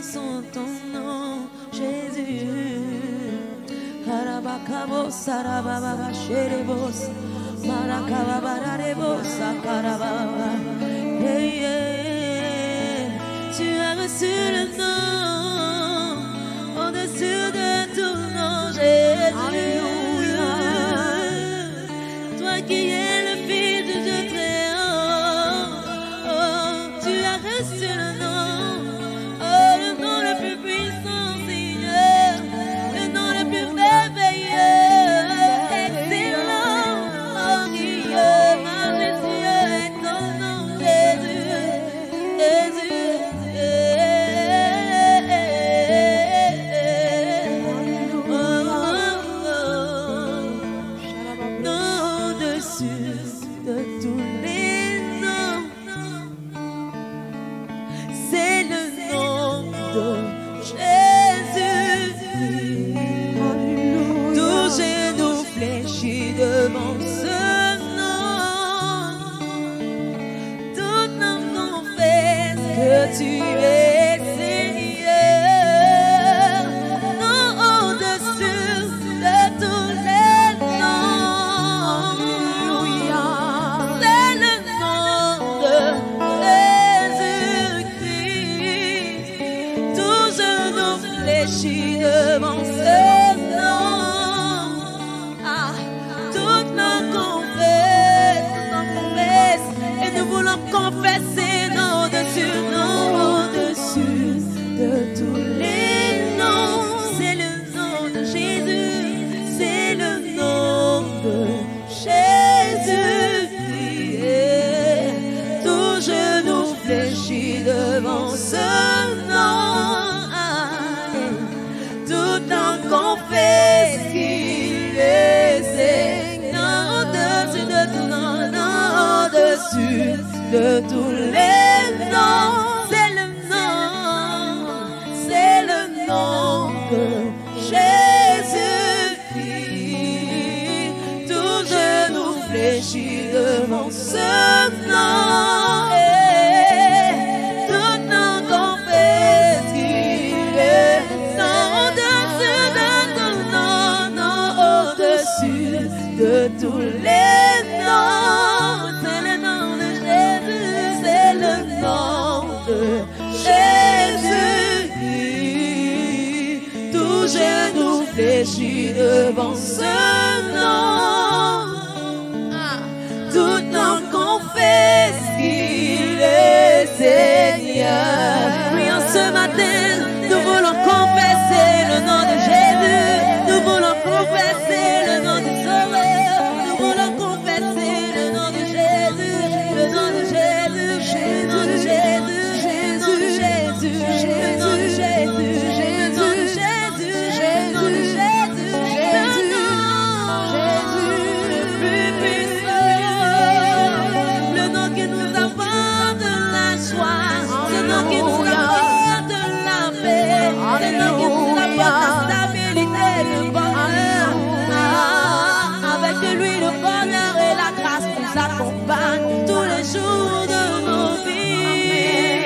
bénissons ton nom, Jésus. Harabakabo sarababa sherebos, marakababarabos sakarababa. Hey, hey, tu as reçu le nom au-dessus de tout nom, Jésus. Alléluia. Toi qui es le Fils du Dieu très haut, oh, tu as reçu le nom, oh, le nom le plus puissant, Seigneur, le nom le plus merveilleux, excellent, glorieux, majestueux est ton nom, Jésus, Jésus. Devant ce nom, tout nom confesse que tu es Seigneur, non au-dessus de tous les noms. Alléluia. C'est le nom de Jésus-Christ, tout genou fléchit devant ce nom. Et nous voulons confesser nom au-dessus de tous les noms. C'est le nom de Jésus, c'est le nom de Jésus. Tout genou fléchit devant ce nom. Tout en confesse qu'il est Seigneur au-dessus de tout nom. Au-dessus de tous les noms, c'est le nom de Jésus-Christ. Tout genou fléchit devant ce nom, et tout nom confesse qu'il est au-dessus de tout nom, au-dessus de tous les noms. Jésus, tout genou fléchit devant ce nom, tout nom confesse qu'il est Seigneur. Oui, en ce matin, nous voulons confesser le nom de Jésus, nous voulons confesser le nom du Sauveur, nous voulons confesser le nom de Jésus, le nom de Jésus, le nom de Jésus. Avec lui, le bonheur et la grâce nous accompagnent tous les jours de nos vies.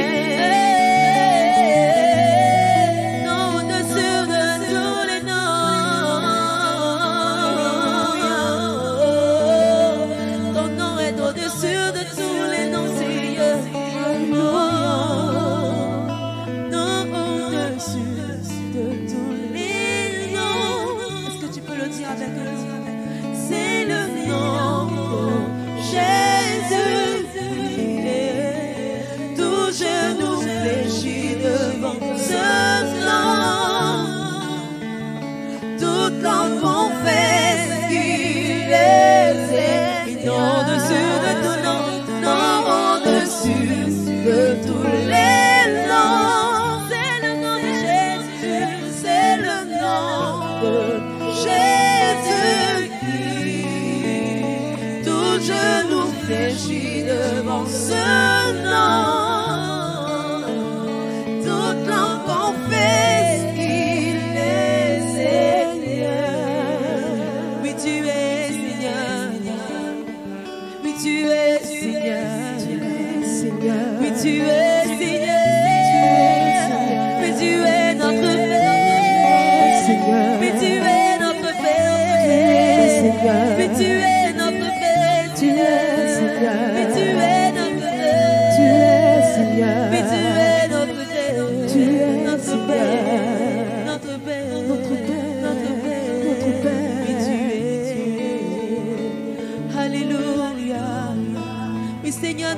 Non, au-dessus de tous les noms. Ton nom est au-dessus de tous les noms, Seigneur. Non, au-dessus de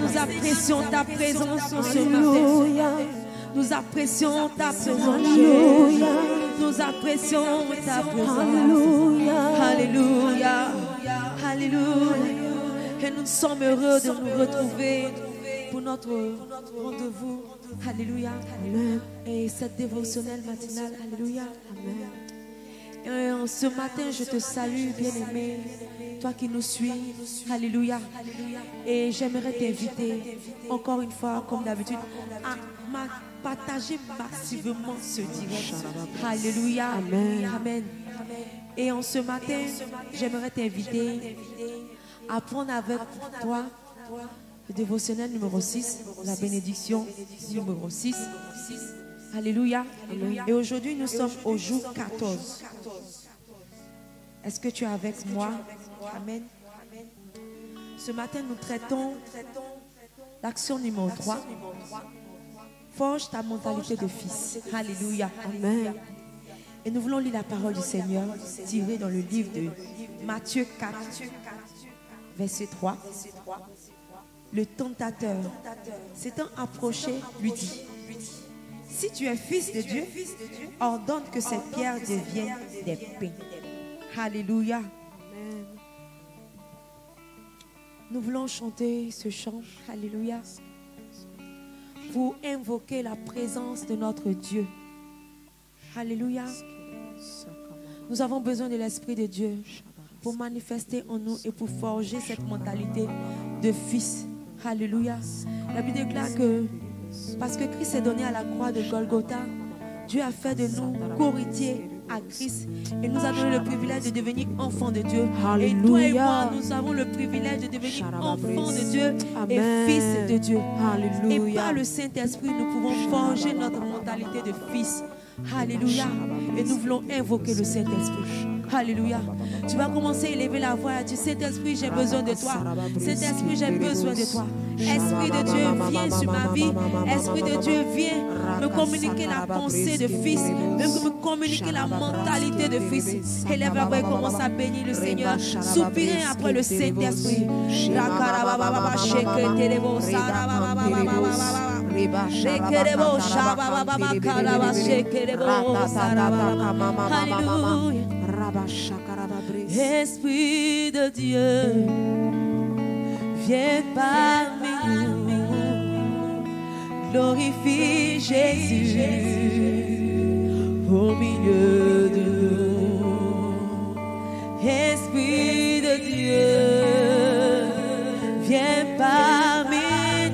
nous apprécions ta présence en ce matin. Nous apprécions ta présence. Nous apprécions ta présence. Alléluia. Alléluia. Et nous sommes heureux de nous retrouver pour notre rendez-vous. Alléluia. Amen. Et cette dévotionnelle matinale. Alléluia. Amen. Et ce matin, je te salue, bien-aimé, toi qui nous suis. Alléluia. Et j'aimerais t'inviter, encore une fois, comme d'habitude, à partager massivement ce direct. Alléluia. Amen. Amen. Et en ce matin, j'aimerais t'inviter à prendre avec toi le dévotionnel numéro 6, la bénédiction numéro 6. Alléluia. Amen. Et aujourd'hui, nous sommes au jour 14. Est-ce que tu es avec moi? Amen. Ce matin, nous traitons l'action numéro 3. Forge ta mentalité de fils. Alléluia. Amen. Et nous voulons lire la parole du Seigneur tirée dans le livre de Matthieu 4, verset 3. Le tentateur, s'étant approché, lui dit: si tu es fils de Dieu, ordonne que cette pierre devienne des pains. Alléluia. Amen. Nous voulons chanter ce chant. Alléluia. Pour invoquer la présence de notre Dieu. Alléluia. Nous avons besoin de l'Esprit de Dieu pour manifester en nous et pour forger cette mentalité de fils. Alléluia. La Bible déclare que parce que Christ s'est donné à la croix de Golgotha, Dieu a fait de nous co-héritiers à Christ et nous a donné le privilège de devenir enfants de Dieu. Alléluia. Et toi et moi, nous avons le privilège de devenir enfants de Dieu. Amen. Et fils de Dieu. Alléluia. Et par le Saint-Esprit, nous pouvons forger notre mentalité de fils. Alléluia. Et nous voulons invoquer le Saint-Esprit. Alléluia. Tu vas commencer à élever la voix et dire: Saint-Esprit, j'ai besoin de toi. Saint-Esprit, j'ai besoin de toi. Esprit de Dieu, viens sur ma vie. Esprit de Dieu, viens me communiquer la pensée de fils, me communiquer la mentalité de fils. Élève la voix et commence à bénir le Seigneur. Soupirez après le Saint-Esprit. Esprit de Dieu, viens parmi nous, glorifie Jésus au milieu de nous. Esprit de Dieu, viens parmi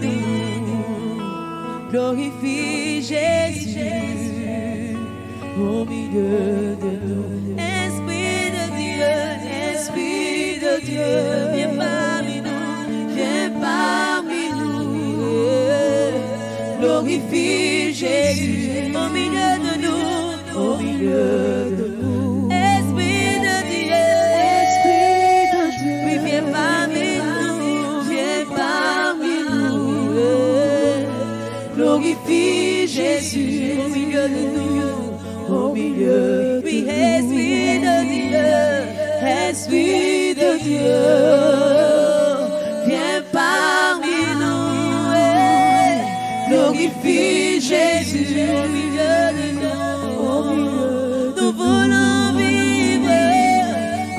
nous, glorifie Jésus au milieu de nous. Esprit de Dieu, viens parmi nous, viens parmi nous, glorifie Jésus au milieu de nous, au milieu de nous. Esprit de Dieu, oui, viens parmi nous, glorifie Jésus au milieu de nous, au milieu. Oui, Esprit de Dieu, Esprit de Dieu, viens parmi nous, glorifie Jésus au milieu de nous.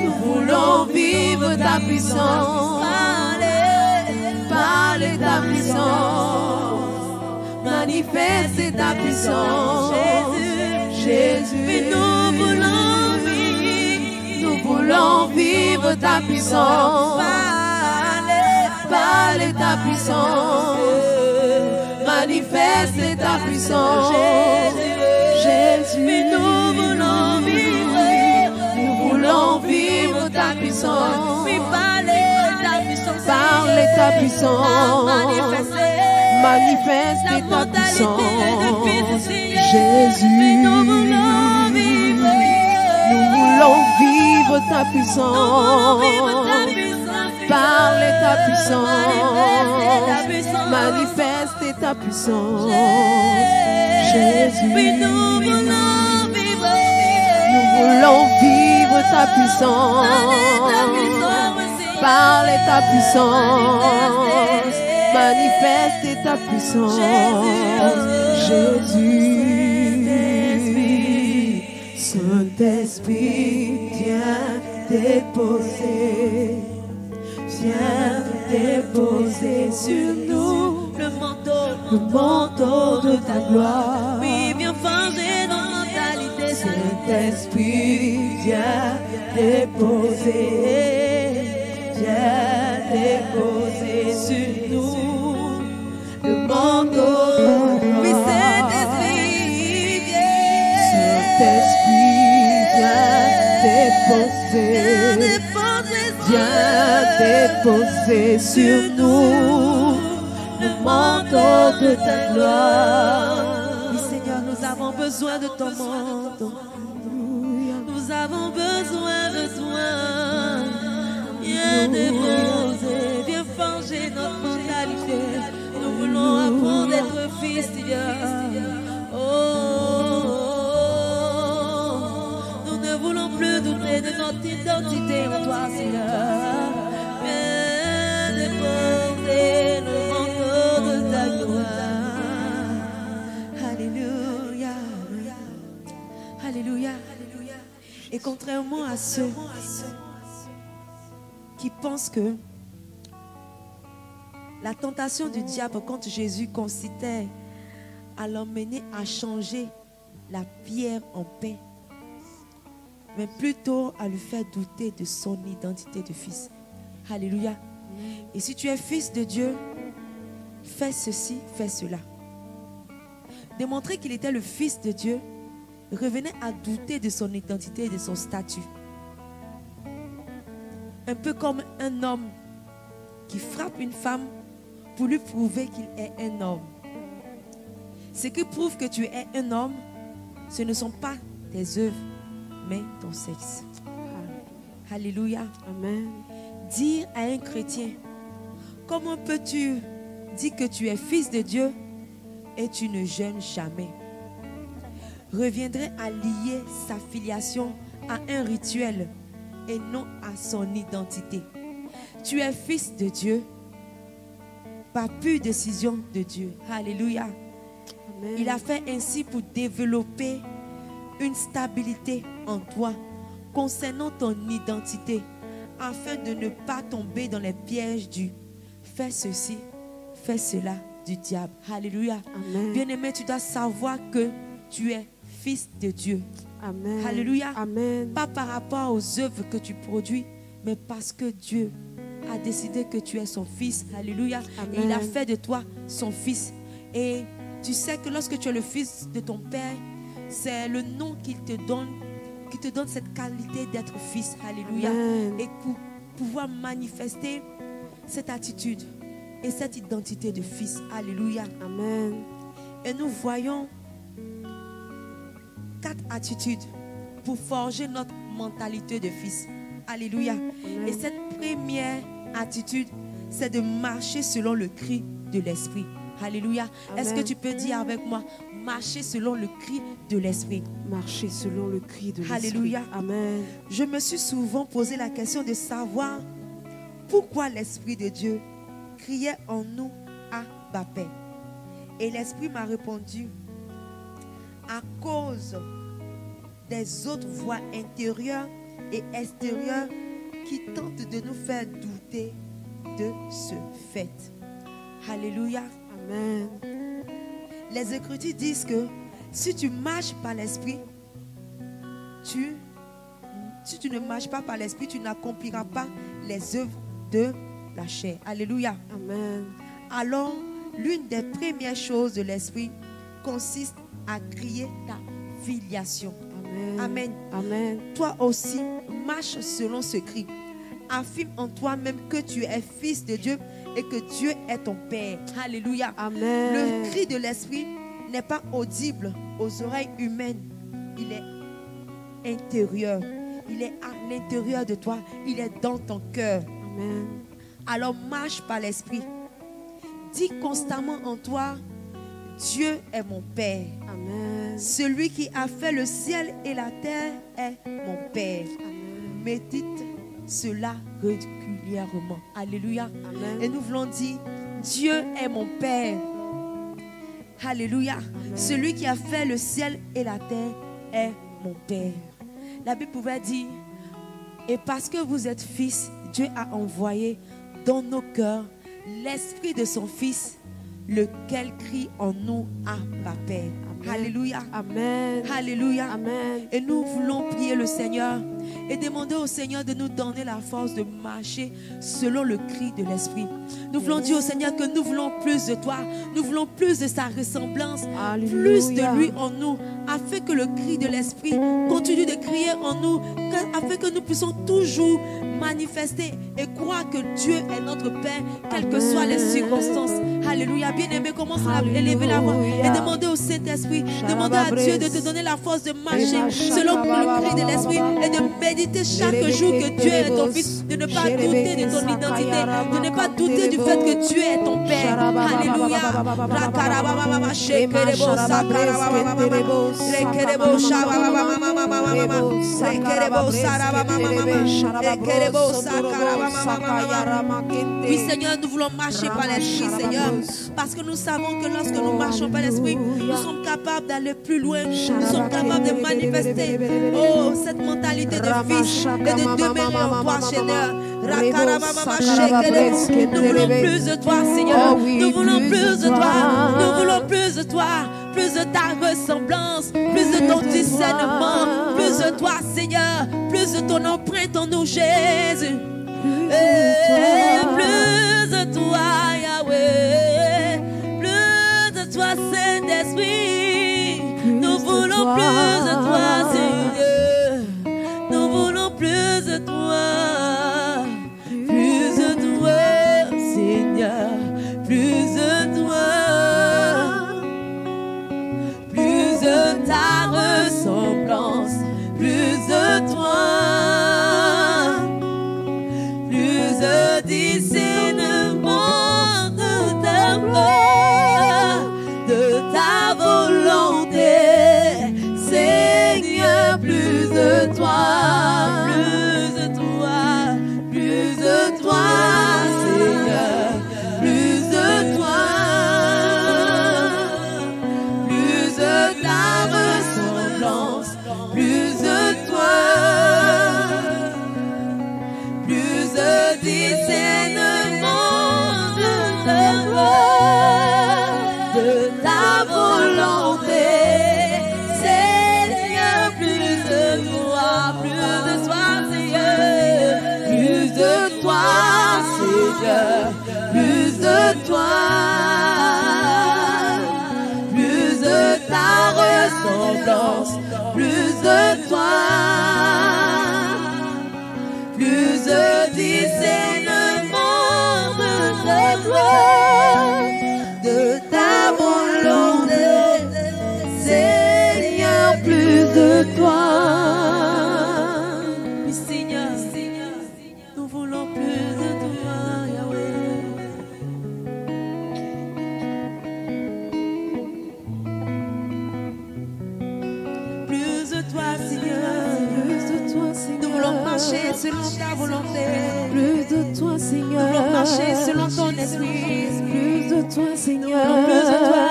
Nous voulons vivre ta puissance, parler ta puissance, manifester ta puissance, Jésus. Mais nous voulons vivre ta puissance, parler ta puissance, manifester ta puissance, Jésus. Mais nous voulons vivre ta puissance, parler ta puissance, manifester ta puissance, Jésus. Nous voulons vivre ta puissance, parler ta puissance, manifester ta puissance, Jésus. Nous voulons vivre ta puissance, parler ta puissance, manifester ta puissance. Jésus, Saint-Esprit, viens déposer. Viens déposer sur nous le manteau de ta gloire. Oui, viens forger nos mentalités. Saint-Esprit, viens déposer. Viens déposer sur nous le manteau. Oui, Saint-Esprit, viens. Saint-Esprit, viens déposer. Viens déposer sur nous le manteau de ta gloire. Oui, Seigneur, nous avons besoin de ton manteau. Nous avons besoin de toi. Viens déposer, viens forger notre mentalité. Nous voulons apprendre à être fils, Seigneur. Nous ne voulons plus douter de notre identité en toi, Seigneur. Viens déposer le manteau de ta gloire. Alléluia. Alléluia. Et contrairement à ceux qui pensent que la tentation du diable contre Jésus consistait à l'emmener à changer la pierre en pain, mais plutôt à lui faire douter de son identité de fils. Alléluia. Et si tu es fils de Dieu, fais ceci, fais cela. Démontrer qu'il était le fils de Dieu revenait à douter de son identité et de son statut. Un peu comme un homme qui frappe une femme pour lui prouver qu'il est un homme. Ce qui prouve que tu es un homme, ce ne sont pas tes œuvres, mais ton sexe. Alléluia. Amen. Dire à un chrétien, comment peux-tu dire que tu es fils de Dieu et tu ne jeûnes jamais? Reviendrait à lier sa filiation à un rituel et non à son identité. Tu es fils de Dieu par pure décision de Dieu. Alléluia. Amen. Il a fait ainsi pour développer une stabilité en toi concernant ton identité, afin de ne pas tomber dans les pièges du fais ceci, fais cela du diable. Alléluia. Amen. Bien-aimé, tu dois savoir que tu es fils de Dieu. Amen. Alléluia. Amen. Pas par rapport aux œuvres que tu produis, mais parce que Dieu a décidé que tu es son fils. Alléluia. Amen. Et il a fait de toi son fils. Et tu sais que lorsque tu es le fils de ton Père, c'est le nom qu'il te donne, qui te donne cette qualité d'être fils. Alléluia. Amen. Et pour pouvoir manifester cette attitude et cette identité de fils. Alléluia. Amen. Et nous voyons 4 attitudes pour forger notre mentalité de fils. Alléluia. Amen. Et cette première attitude, c'est de marcher selon le cri de l'esprit. Alléluia. Amen. Est-ce que tu peux dire avec moi, marcher selon le cri de l'esprit? Marcher selon le cri de l'esprit. Alléluia. Amen. Je me suis souvent posé la question de savoir pourquoi l'Esprit de Dieu criait en nous Abba Père. Et l'Esprit m'a répondu, à cause des autres voix intérieures et extérieures qui tentent de nous faire douter de ce fait. Alléluia. Amen. Les Écritures disent que si tu marches par l'Esprit, si tu ne marches pas par l'Esprit, tu n'accompliras pas les œuvres de la chair. Alléluia. Amen. Alors, l'une des premières choses de l'Esprit consiste à crier ta filiation. Amen. Amen. Amen. Toi aussi, marche selon ce cri. Affirme en toi-même que tu es fils de Dieu et que Dieu est ton Père. Alléluia. Amen. Le cri de l'Esprit n'est pas audible aux oreilles humaines. Il est intérieur. Il est à l'intérieur de toi. Il est dans ton cœur. Amen. Alors marche par l'Esprit. Dis constamment en toi, Dieu est mon Père. Amen. Celui qui a fait le ciel et la terre est mon Père. Amen. Médite cela régulièrement. Alléluia. Amen. Et nous voulons dire, Dieu est mon Père. Alléluia. Celui qui a fait le ciel et la terre est mon Père. La Bible pouvait dire, et parce que vous êtes fils, Dieu a envoyé dans nos cœurs l'esprit de son Fils, lequel crie en nous, Abba Père. Alléluia. Amen. Alléluia. Amen. Et nous voulons prier le Seigneur et demander au Seigneur de nous donner la force de marcher selon le cri de l'Esprit. Nous voulons dire au Seigneur que nous voulons plus de toi. Nous voulons plus de sa ressemblance, Alléluia. plus de lui en nous, afin que le cri de l'Esprit continue de crier en nous, afin que nous puissions toujours manifester et croire que Dieu est notre Père, quelles que soient les circonstances. Alléluia. Bien-aimé, commence à élever la voix et demander au Saint-Esprit, demander à Dieu de te donner la force de marcher selon le cri de l'Esprit et de méditer chaque jour que Dieu est ton Fils, de ne pas douter de ton identité, de ne pas douter du fait que Dieu est ton Père. Alléluia. Oui, Seigneur, nous voulons marcher par l'Esprit, Seigneur, parce que nous savons que lorsque nous marchons par l'Esprit, nous sommes capables d'aller plus loin, nous sommes capables de manifester, oh, cette mentalité de fils et de demeurer en toi, Seigneur. Nous voulons plus de toi, Seigneur. Nous voulons plus de toi. Nous voulons plus de toi. Plus de ta ressemblance, plus de ton discernement, plus de toi, Seigneur, plus de ton empreinte en nous, Jésus. Plus de toi, Yahweh, plus de toi, Saint-Esprit. Nous voulons plus de toi, Seigneur. Nous voulons plus de toi, Seigneur, plus de toi, plus de ta ressemblance, plus de toi, plus de discernement de ta voix, de ta volonté, Seigneur, plus de toi, plus de toi, plus de toi, Seigneur, plus de toi, plus de ta ressemblance, plus de toi, plus de discernement de ta voix, de ta volonté, Seigneur, plus de toi, Seigneur, plus de toi, Seigneur, plus de toi, plus de ta ressemblance, plus de toi, plus de discernement de ta gloire, de ta volonté, Seigneur, plus de toi. Oui, Seigneur, nous voulons plus de toi, Yahweh. Plus de toi, Seigneur, plus de toi, Seigneur. Nous voulons marcher selon ta volonté. Plus de toi, Seigneur. Nous voulons marcher selon ton esprit. Plus de toi, Seigneur. Nous voulons plus de toi,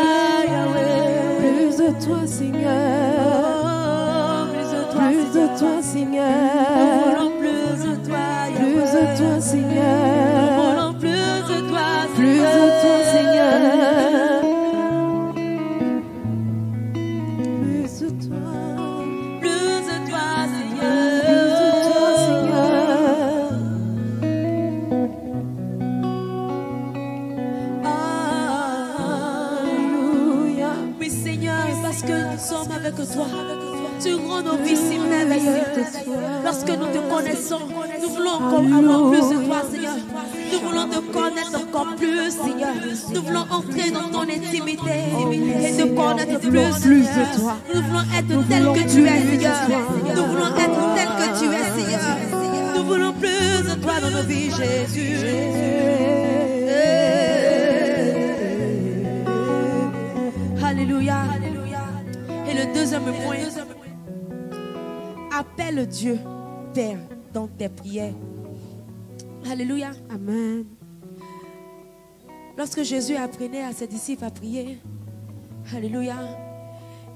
Yahweh. Plus de toi, Seigneur. Oh, Plus de toi, Seigneur. Nous voulons plus de toi, Yahweh. Plus de toi, Seigneur. Nous voulons plus de toi, Plus de toi, Seigneur. Plus de toi. Plus de toi, Seigneur. Plus de toi, Seigneur. Alléluia. Oui, Seigneur, parce que nous sommes avec toi. Tu rends nos vies si merveilleuses. Lorsque nous te connaissons, nous voulons encore avoir plus de toi, Seigneur. Nous voulons te connaître encore plus, Seigneur. Nous voulons entrer dans ton intimité et te connaître plus, de toi. Nous voulons être tel que tu es, Seigneur. Nous voulons être tel que tu es, Seigneur. Nous voulons plus de toi dans nos vies, Jésus. Alléluia. Et le deuxième point, appelle Dieu Père dans tes prières. Alléluia. Amen. Lorsque Jésus apprenait à ses disciples à prier, alléluia,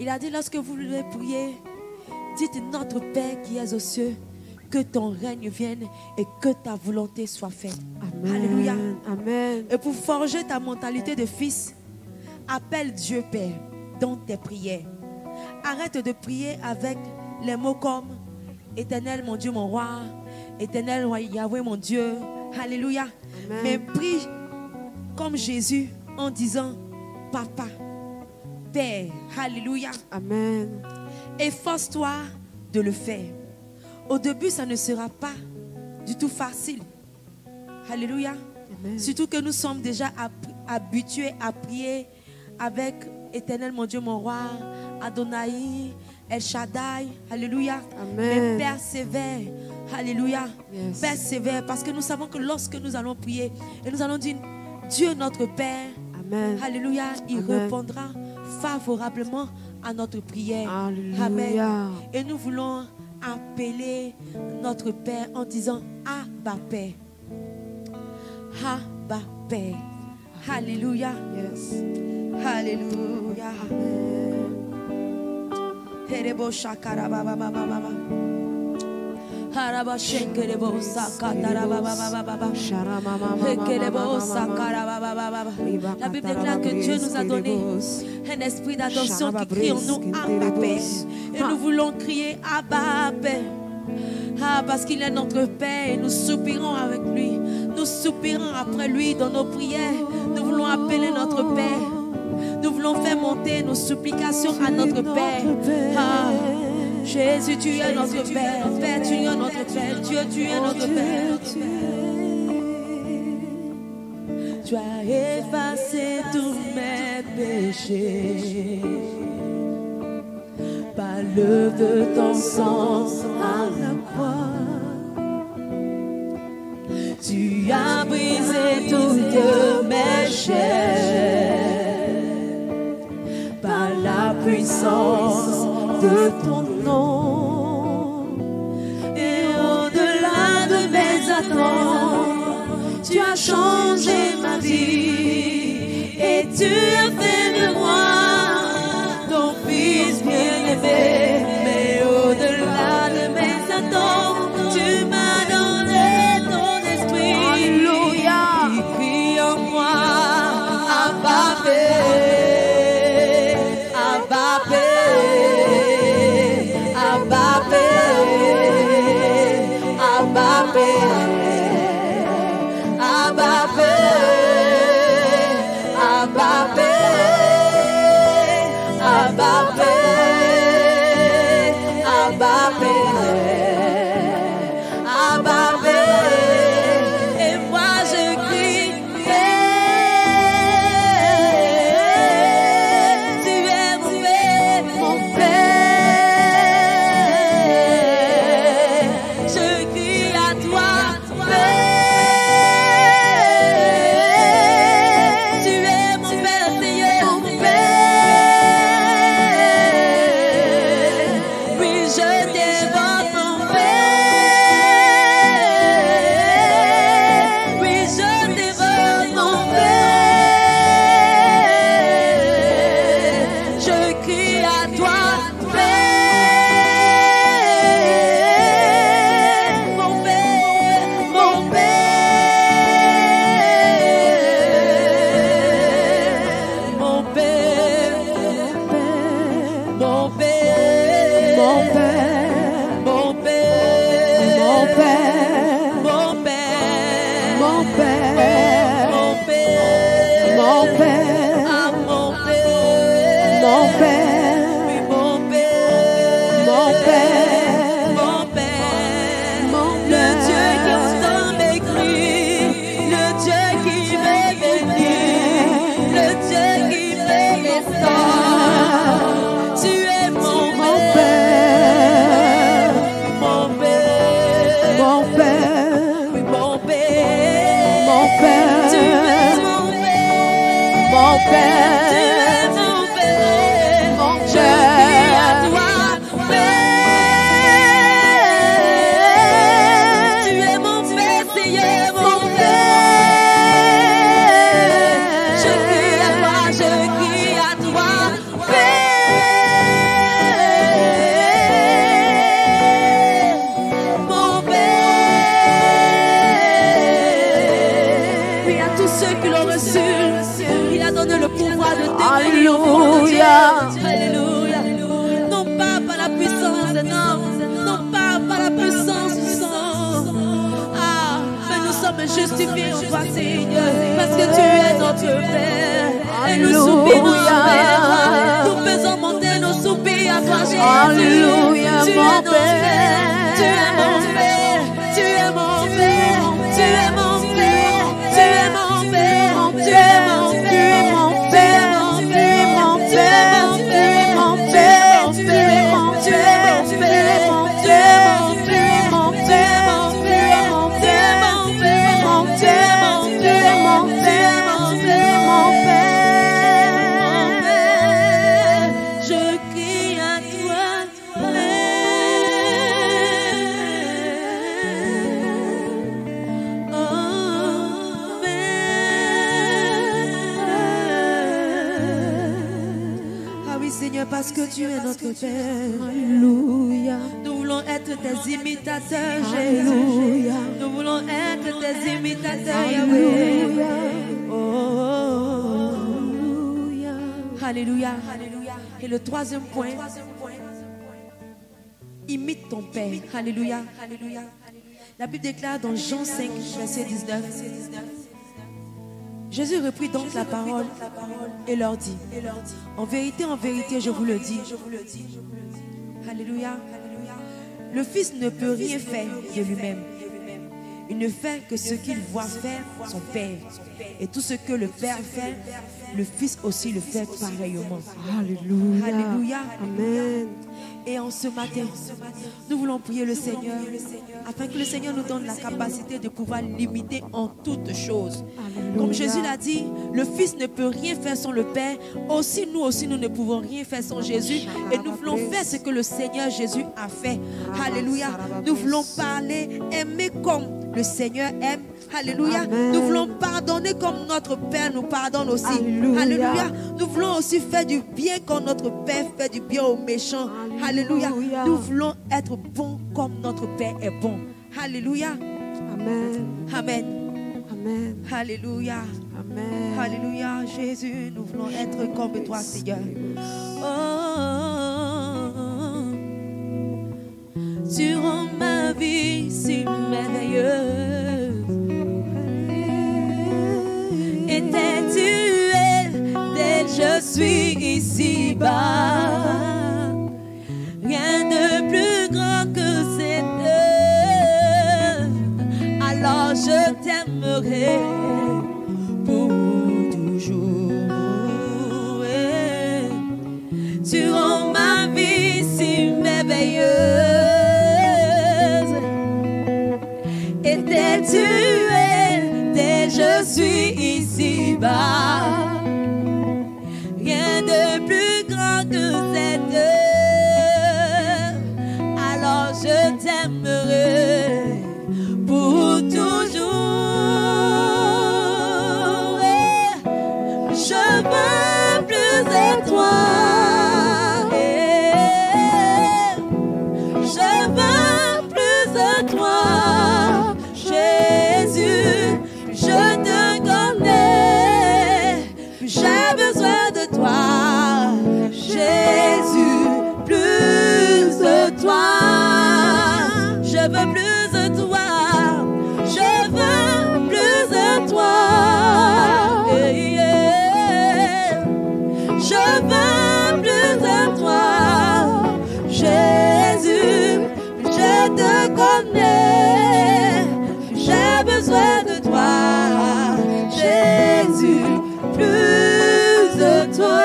il a dit, lorsque vous voulez prier, dites notre Père qui es aux cieux, que ton règne vienne et que ta volonté soit faite. Amen. Alléluia. Amen. Et pour forger ta mentalité de fils, appelle Dieu Père dans tes prières. Arrête de prier avec les mots comme Éternel mon Dieu mon roi, Éternel Yahweh mon Dieu. Alléluia. Amen. Mais prie comme Jésus en disant Papa, Père. Alléluia. Amen. Efforce-toi de le faire. Au début, ça ne sera pas du tout facile. Alléluia. Amen. Surtout que nous sommes déjà habitués à prier avec Éternel mon Dieu mon roi, Adonai, El Shaddai. Alléluia. Amen. Mais persévère. Alléluia. Yes. Persévère, parce que nous savons que lorsque nous allons prier et nous allons dire Dieu notre Père, Amen. alléluia, il Amen. répondra favorablement à notre prière. Alléluia. Amen. Et nous voulons appeler notre Père en disant Abba Père. Abba Père. Alléluia. Yes. Alléluia. Herebo shakara baba baba baba. Haraba shekerebo sakatara baba baba baba. Hekerebo sakara baba baba baba. La Bible déclare que Dieu nous a donné un esprit d'adoption qui crie en nous Abba Père. Et nous voulons crier Abba Père. Ah, parce qu'il est notre Père et nous soupirons avec lui. Nous soupirons après lui dans nos prières. Nous voulons appeler notre Père. Nous voulons faire monter nos supplications à notre Père. Ah, Jésus, tu es notre Père. Père, tu es notre Père. Dieu, tu es notre Père. Tu as effacé tous mes péchés par l'œuvre de ton sang à la croix. Tu as brisé toutes mes chaînes par la puissance de ton nom. Et au-delà de mes attentes, tu as changé ma vie et tu as fait de moi ton fils bien-aimé. Mais au-delà de mes attentes, tu m'as donné ton esprit. Alléluia. Qui crie en moi, Abba Père, Abba Père, Abba Père, Abba Père, Abba Père, Abba Père, Abba Père, Abba Père, Abba Père. Et moi je crie Père, tu es mon Père, mon Père. Je crie à toi, Père, tu es mon Père, Seigneur, mon Père. Oui, je dévote mon Père. Oui, je dévote mon Père. Je crie à toi, Père, mon Père, mon Père, mon Père, mon Père, mon Père, mon Père, mon Père, mon Père, mon Père, mon Père, mon Père, ah mon Père, mon Père, oui mon Père, mon Père, mon Père, le Dieu qui entend mes cris, le Dieu qui veut bénir, le Dieu qui fait mes sorts. Tu es mon Père. Seigneur, parce que tu es notre Père. Et nous soupirons vers toi. Nous faisons monter nos soupirs à toi, Jésus. Alléluia, Tu es mon notre Père. Père. Tu es mon Père. Tu es mon Père. Tu es mon Père. Tu es mon Père. Tu es mon Père. Tu es mon Père. Mon Père. Tu es mon Père. Tu es mon Père. Tu es mon Père. Tu es mon Père. Mon Père. Tu es mon Père. Mon Père. Mon Père. Mon Père. Mon Père. Mon Père. Je crie à toi, Père. Oh, Père. Ah oui, Seigneur, parce que tu es notre Père. Alléluia. Nous voulons être tes imitateurs, Jésus. Alléluia. Nous voulons être tes imitateurs, Alléluia. Yahweh. Oh, oh, Alléluia. oh. Alléluia. Et le troisième point, imite ton Père. Alléluia. La Bible déclare dans Jean 5, verset 19. Jésus reprit donc la parole et leur dit, en vérité, je vous le dis. Alléluia. Le Fils ne peut rien faire de lui-même. Il ne fait que ce qu'il voit faire son Père. Et tout ce que le Père fait, le Fils aussi le fait pareillement. Alléluia. Alléluia. Amen. Et en ce matin, nous voulons prier le Seigneur afin que le Seigneur nous donne la capacité de pouvoir l'imiter en toutes choses. Alléluia. Comme Jésus l'a dit, le Fils ne peut rien faire sans le Père. Aussi, nous ne pouvons rien faire sans Jésus. Et nous voulons faire ce que le Seigneur Jésus a fait. Alléluia. Nous voulons parler, aimer comme le Seigneur aime. Alléluia. Amen. Nous voulons pardonner comme notre Père nous pardonne aussi. Alléluia. Alléluia. Nous voulons aussi faire du bien comme notre Père fait du bien aux méchants. Alléluia. Alléluia. Nous voulons être bons comme notre Père est bon. Alléluia. Amen. Amen. Amen. Alléluia. Amen. Alléluia. Jésus, nous voulons être comme toi, Seigneur. Oh, tu rends ma vie si merveilleuse. Étais-tu dès que je suis ici-bas? Rien de plus grand que cette œuvre. Alors je t'aimerai pour toujours. Tu rends ma vie si merveilleuse. Étais-tu dès que je suis ici-bas? Rien de plus grand que cette œuvre. Alors je t'aimerai pour toujours. Je veux plus de toi. Je veux plus de toi. Jésus, je te connais. J'ai besoin de toi. Jésus, plus de toi. Je veux plus de toi. Je veux plus de toi. Je veux plus de toi. Jésus, je te connais. J'ai besoin de toi. Jésus, plus de toi.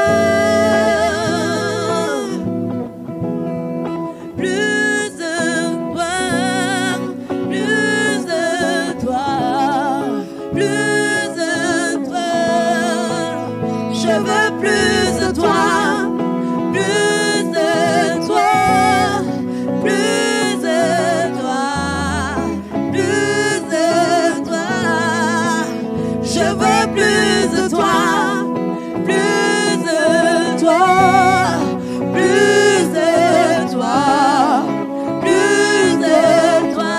Plus de toi. Plus de toi. Plus de toi. Je veux plus de toi. Plus de toi. Plus de toi. Plus de toi. Je veux plus de toi. Plus de toi. Plus de toi. Plus de toi.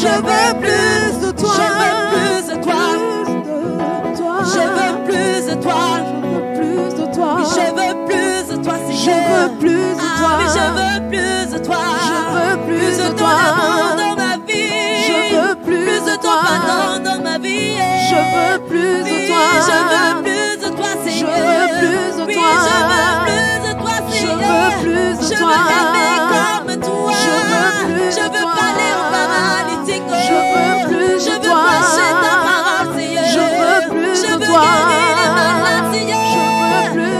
Je veux plus de toi. Je veux plus de toi. Je veux plus de toi. Je veux plus de toi. Je veux plus de toi. Je veux plus de toi. Je veux plus de toi. Dans ma vie. Je veux plus de ton pardon dans ma vie. je veux plus de toi, Seigneur. Je veux plus de toi. Je veux plus de toi, Seigneur. Je veux aimer comme toi. Je veux parler aux paralytiques. Je veux plus de toi. Je veux prêcher ta parole, Seigneur. Je veux plus de toi.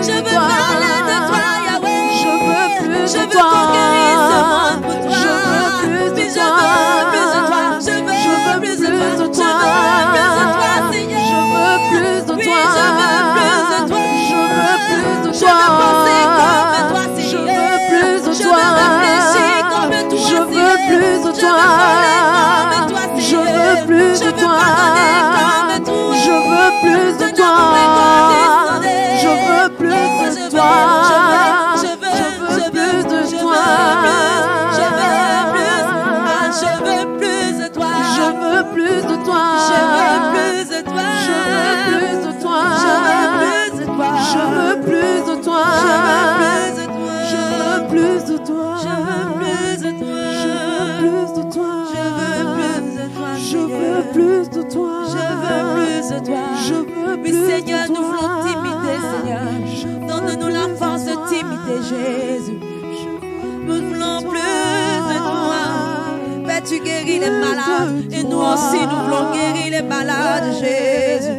Je veux parler de toi, Yahweh. Je veux plus de toi. Conquérir ce monde pour toi. Je veux plus de toi. Je veux plus de toi. Seigneur. Je veux plus de toi. Je veux plus de toi. Je veux penser comme toi, Seigneur. Je veux plus de toi. Je veux réfléchir comme toi, Seigneur. Je veux plus de toi. Je veux plus de toi. Je veux plus de toi. Je veux plus de toi. Je veux plus de toi. Je veux plus de toi. Je veux plus de toi. Je veux plus de toi. Je veux plus de toi. Je veux plus de toi. Je veux plus de toi. Je veux plus de toi. Je veux plus de toi. Je veux plus de toi. Je veux plus de toi. Je veux plus de toi. Je veux plus de toi. Oui, Seigneur, nous voulons t'imiter, Seigneur. Donne-nous la force de t'imiter, Jésus. Nous voulons plus de toi. Père, tu guéris les malades. Et nous aussi, nous voulons guérir les malades, Jésus.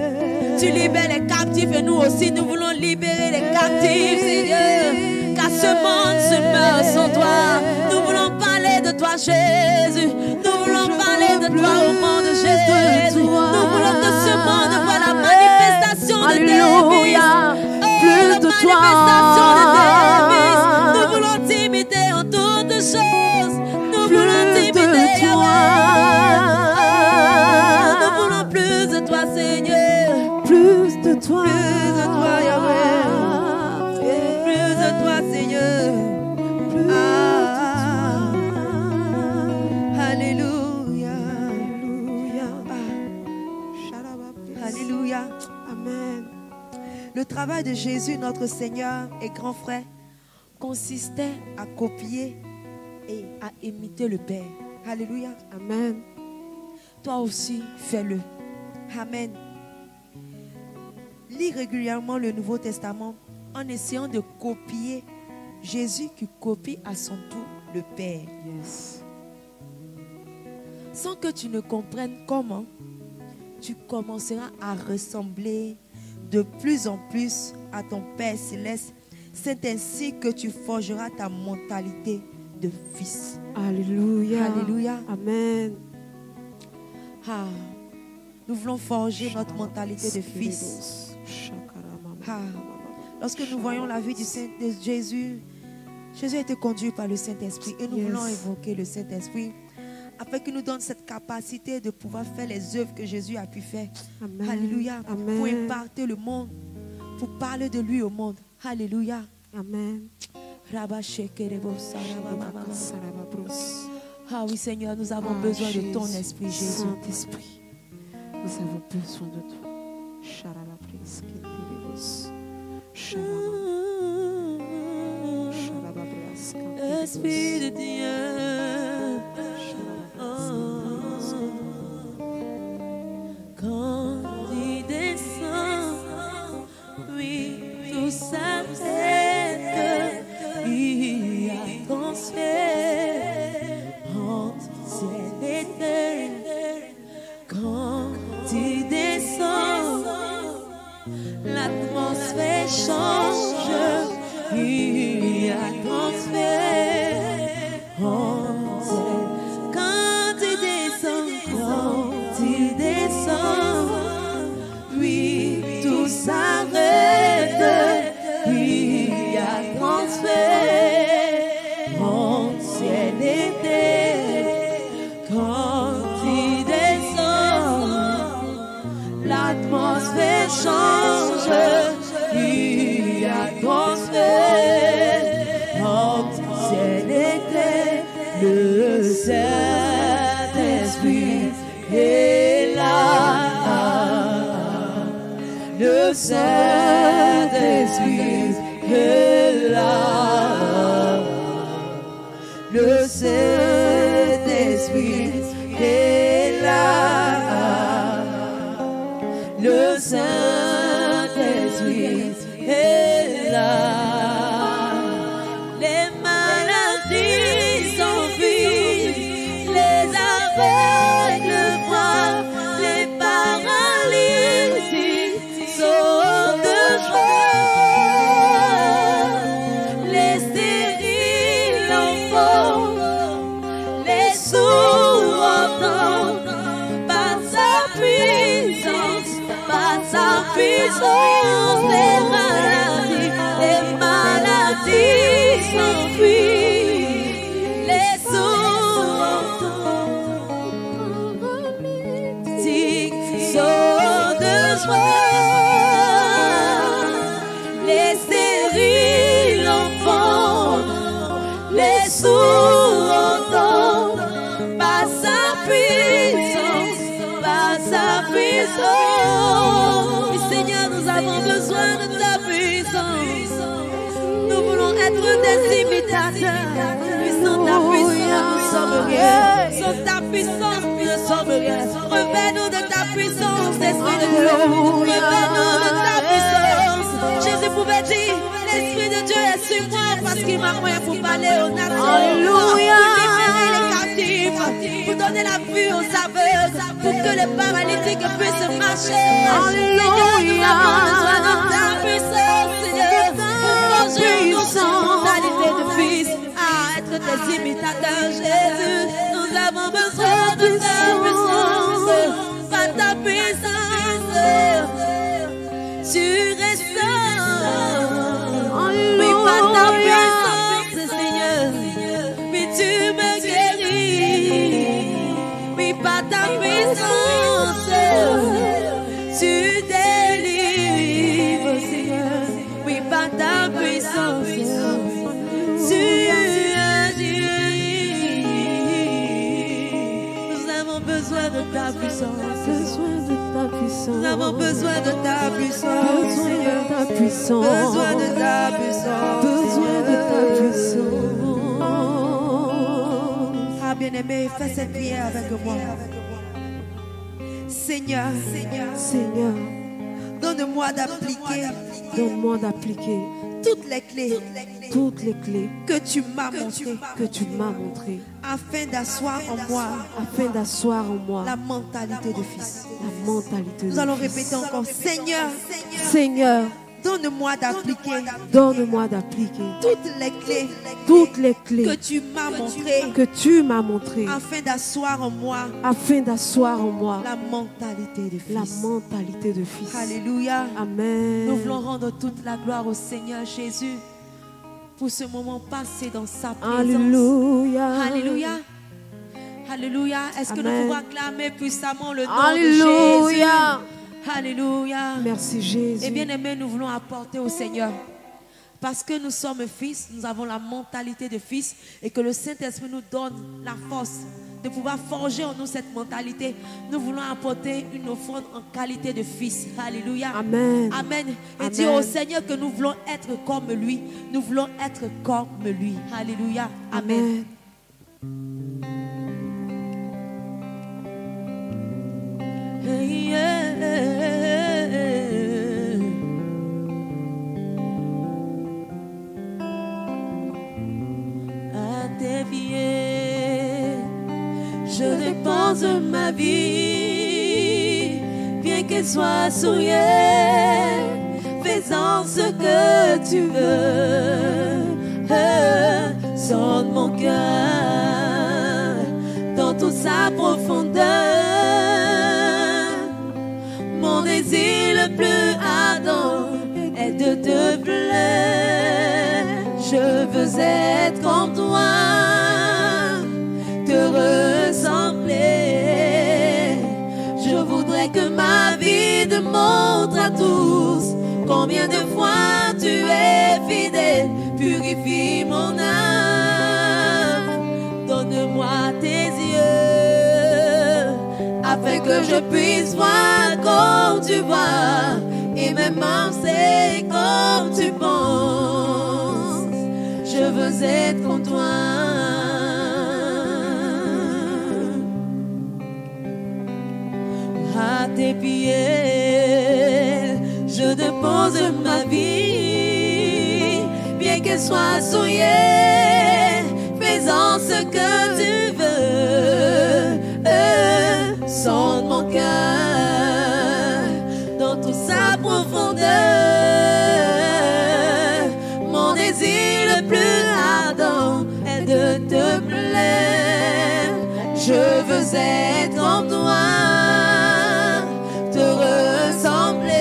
Tu libères les captifs et nous aussi, nous voulons libérer les captifs, Seigneur. Car ce monde se meurt sans toi. Nous voulons parler de toi, Jésus. Nous voulons parler de toi au monde, Jésus. Nous voulons que ce monde voit la manifestation de tes fils. Plus de toi. Nous voulons t'imiter en toutes choses. Nous voulons t'imiter, Yahweh. Nous voulons plus de toi, Seigneur. Plus de toi. Plus de toi, Yahweh. Plus de toi, Seigneur. Alléluia. Alléluia. Amen. Le travail de Jésus, notre Seigneur et grand frère, consistait à copier et à imiter le Père. Alléluia. Amen. Toi aussi, fais-le. Amen. Lis régulièrement le Nouveau Testament en essayant de copier Jésus qui copie à son tour le Père. Yes. Sans que tu ne comprennes comment, tu commenceras à ressembler de plus en plus à ton Père Céleste. C'est ainsi que tu forgeras ta mentalité de fils. Alléluia. Alléluia. Amen. Ah, nous voulons forger notre mentalité de fils. Ah, lorsque nous voyons la vie de Jésus, Jésus a été conduit par le Saint-Esprit et nous voulons évoquer le Saint-Esprit afin qu'il nous donne cette capacité de pouvoir faire les œuvres que Jésus a pu faire. Amen. Alléluia. Amen. Pour imparter le monde, pour parler de lui au monde. Alléluia. Amen. Ah oui, Seigneur, nous avons besoin de ton esprit, Jésus. Saint-Esprit, nous avons besoin de toi. Esprit de Dieu. Quand il descend, oui, tout s'arrête. Il y a transfert entre ciel et terre. Quand il descend, l'atmosphère change. Il y a transfert entre ciel. Quand il descend, oui, tout s'arrête. Il y a transfert entre ciel et terre. Quand il descend, l'atmosphère change. Il y a transfert entre ciel et terre. Le Saint-Esprit est là. Le Saint-Esprit est là. Le Saint-Esprit est là. Le Saint-Esprit puissance, les maladies s'enfuient, les sourds sautent de joie, les stériles enfants, les sourds entendent par sa puissance, par sa puissance. Oui, Seigneur, nous avons besoin de ta puissance. Nous voulons être des imitateurs. Oui, sans ta puissance, nous sommes rien. Sans ta puissance, nous ne sommes rien. Revêt-nous de ta puissance, Esprit de Dieu. Revêt-nous de ta puissance. Jésus pouvait dire, l'Esprit de Dieu est sur moi parce qu'il m'a moyen pour parler aux nations. Alléluia. Pour libérer les captifs, pour donner la vue aux aveugles, pour que les paralytiques puissent marcher. Alléluia. Nous avons besoin de ta puissance, Seigneur, pour forger notre mentalité de fils, à être des imitateurs, Jésus. Nous avons besoin de ta puissance, par ta puissance. Tu restaures, oui, par ta puissance, Seigneur. Oui, tu me guéris, oui, par ta puissance. Tu délivres, Seigneur, oui, par ta puissance. Tu agis. Nous avons besoin de ta puissance. Nous avons besoin de ta puissance, Seigneur. Besoin de ta puissance. Besoin de ta puissance. Ah, bien-aimé, fais cette prière avec moi. Seigneur, Seigneur, donne-moi d'appliquer toutes les clés que tu m'as montrées, afin d'asseoir en moi la mentalité de fils. Nous allons répéter encore, Seigneur, donne-moi d'appliquer toutes les clés que tu m'as montrées, afin d'asseoir en moi la mentalité de fils. Alléluia. Amen. Nous voulons rendre toute la gloire au Seigneur Jésus pour ce moment passé dans sa présence. Alléluia. Alléluia. Alléluia. Est-ce que nous Amen. pouvons acclamer puissamment le nom Alléluia. de Jésus? Alléluia. Merci Jésus. Et bien aimé, nous voulons apporter au Seigneur. Parce que nous sommes fils, nous avons la mentalité de fils et que le Saint-Esprit nous donne la force de pouvoir forger en nous cette mentalité. Nous voulons apporter une offrande en qualité de fils. Alléluia. Amen. Amen. Et Amen. dire au Seigneur que nous voulons être comme lui. Nous voulons être comme lui. Alléluia. Amen. Hey, yeah, à tes pieds, je dépose ma vie, bien qu'elle soit souillée, fais-en ce que tu veux, sonne mon cœur dans toute sa profondeur. Mon désir le plus ardent est de te plaire. Je veux être comme toi, te ressembler. Je voudrais que ma vie démontre à tous combien de fois tu es fidèle. Purifie mon âme, donne-moi tes yeux, afin que je puisse voir comme tu vois et même penser comme tu penses. Je veux être comme toi. À tes pieds, je dépose ma vie, bien qu'elle soit souillée, fais-en ce que tu veux. Sonde mon cœur dans toute sa profondeur. Mon désir le plus ardent est de te plaire. Je veux être comme toi, te ressembler.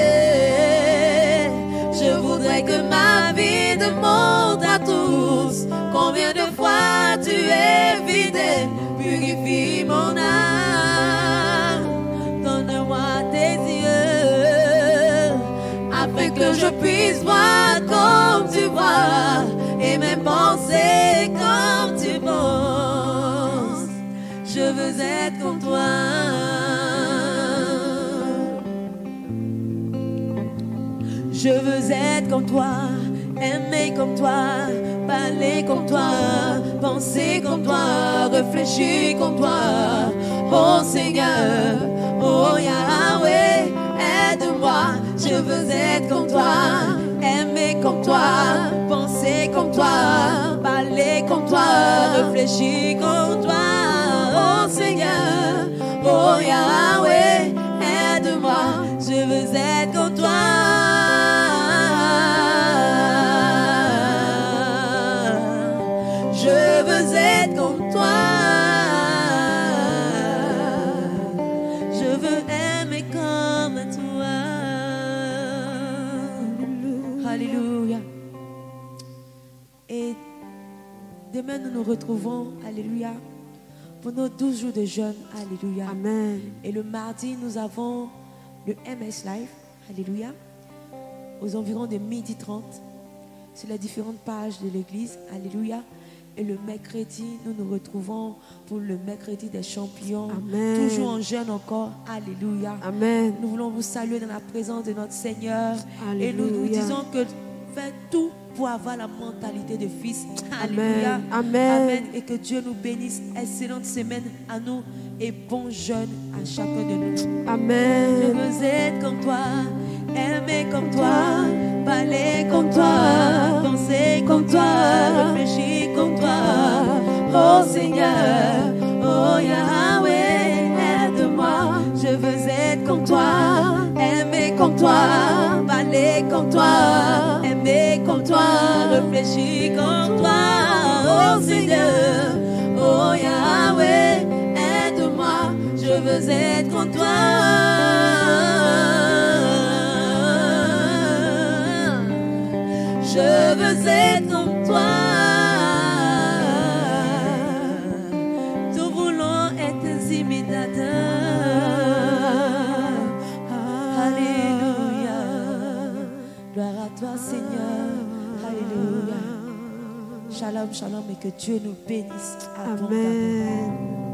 que je puisse voir comme tu vois, et même penser comme tu penses. Je veux être comme toi. Je veux être comme toi, aimer comme toi, parler comme toi, penser comme toi, réfléchir comme toi. Oh Seigneur, oh Yahweh, aide-moi. Je veux être comme toi, aimer comme toi, penser comme toi, parler comme toi, réfléchir comme toi. Oh Seigneur, oh Yahweh, aide-moi. Je veux être comme toi. Je veux être comme toi. Je veux aimer comme toi. Alléluia. Et demain, nous nous retrouvons, alléluia, pour nos 12 jours de jeûne. Alléluia. Amen. Et le mardi, nous avons le MS Live. Alléluia. Aux environs de 12h30 sur les différentes pages de l'église. Alléluia. Et le mercredi, nous nous retrouvons pour le mercredi des champions. Amen. Toujours en jeûne encore. Alléluia. Amen. Nous voulons vous saluer dans la présence de notre Seigneur. Alléluia. Et nous vous disons que faites tout pour avoir la mentalité de fils. Alléluia. Amen. Amen. Et que Dieu nous bénisse. Excellente semaine à nous et bon jeûne à chacun de nous. Je Amen. veux être comme toi, aimer comme toi, parler comme toi, penser comme toi, réfléchir comme toi. Oh Seigneur, oh Yahweh, aide-moi. Je veux être comme toi, aimer comme toi, parler comme toi, aimer comme toi, réfléchir comme toi. Oh Seigneur, oh Yahweh, aide-moi. Je veux être comme toi. Je veux être comme toi. Nous voulons être tes imitateurs. Alléluia. Gloire à toi, Seigneur. Alléluia. Shalom, shalom, et que Dieu nous bénisse abondamment. Amen.